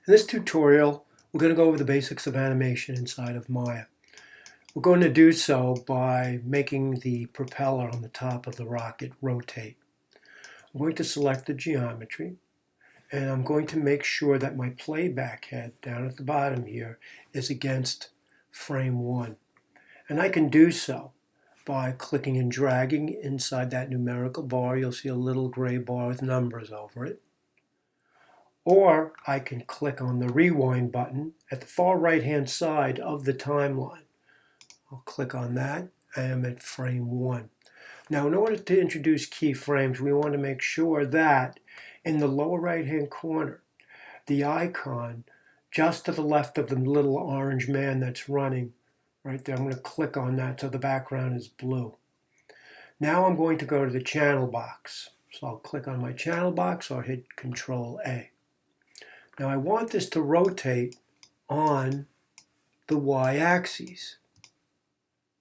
In this tutorial, we're going to go over the basics of animation inside of Maya. We're going to do so by making the propeller on the top of the rocket rotate. I'm going to select the geometry, and I'm going to make sure that my playback head down at the bottom here is against frame 1. And I can do so by clicking and dragging inside that numerical bar. You'll see a little gray bar with numbers over it. Or I can click on the rewind button at the far right hand side of the timeline. I'll click on that. I am at frame 1. Now in order to introduce keyframes, we want to make sure that in the lower right hand corner, the icon just to the left of the little orange man that's running right there, I'm going to click on that so the background is blue. Now I'm going to go to the channel box. So I'll click on my channel box or hit Control A. Now I want this to rotate on the y-axis,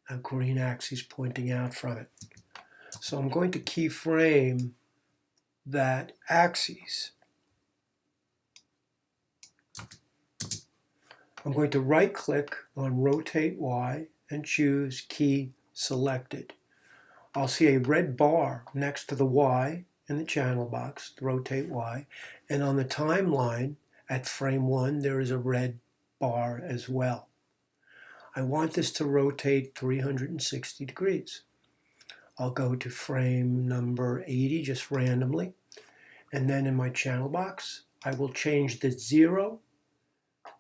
a green axis pointing out from it. So I'm going to keyframe that axis. I'm going to right click on Rotate Y and choose Key Selected. I'll see a red bar next to the Y in the channel box, the Rotate Y, and on the timeline at frame 1 there is a red bar as well. I want this to rotate 360 degrees. I'll go to frame number 80 just randomly, and then in my channel box I will change the 0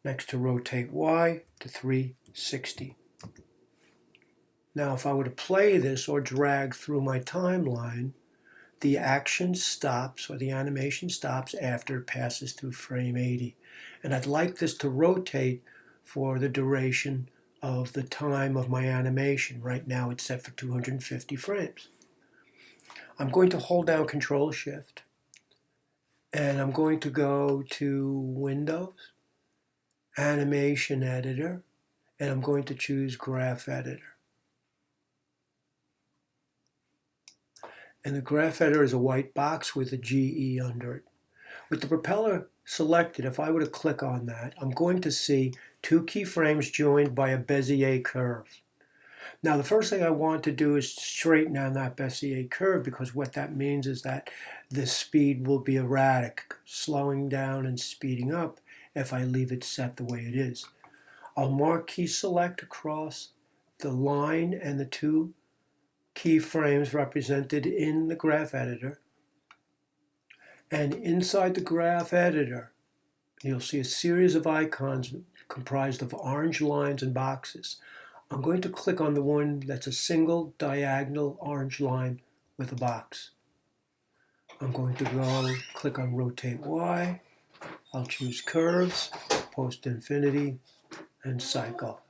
next to Rotate Y to 360. Now if I were to play this or drag through my timeline, the action stops, or the animation stops, after it passes through frame 80. And I'd like this to rotate for the duration of the time of my animation. Right now it's set for 250 frames. I'm going to hold down Control Shift, and I'm going to go to Windows, Animation Editor, and I'm going to choose Graph Editor. And the graph editor is a white box with a GE under it. With the propeller selected, if I were to click on that, I'm going to see two keyframes joined by a Bezier curve. Now the first thing I want to do is straighten down that Bezier curve, because what that means is that the speed will be erratic, slowing down and speeding up if I leave it set the way it is. I'll mark key select across the line and the two keyframes represented in the graph editor. And inside the graph editor, you'll see a series of icons comprised of orange lines and boxes. I'm going to click on the one that's a single diagonal orange line with a box. I'm going to go click on Rotate Y. I'll choose Curves, Post Infinity, and Cycle.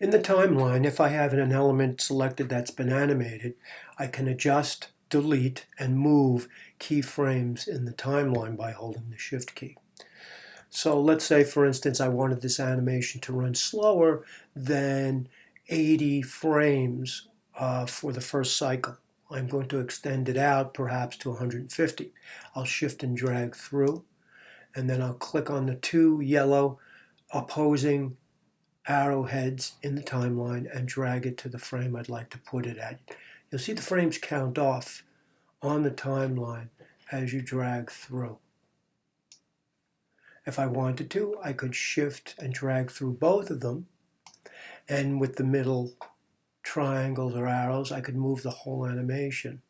In the timeline, if I have an element selected that's been animated, I can adjust, delete, and move keyframes in the timeline by holding the Shift key. So let's say, for instance, I wanted this animation to run slower than 80 frames for the first cycle. I'm going to extend it out perhaps to 150. I'll shift and drag through, and then I'll click on the two yellow opposing arrowheads in the timeline and drag it to the frame I'd like to put it at. You'll see the frames count off on the timeline as you drag through. If I wanted to, I could shift and drag through both of them, and with the middle triangles or arrows I could move the whole animation,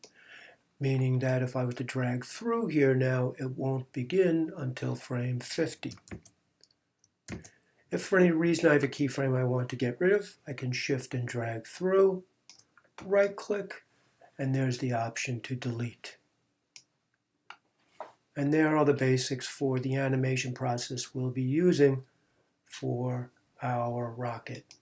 meaning that if I was to drag through here now, it won't begin until frame 50. If for any reason I have a keyframe I want to get rid of, I can shift and drag through, right click, and there's the option to delete. And there are the basics for the animation process we'll be using for our rocket.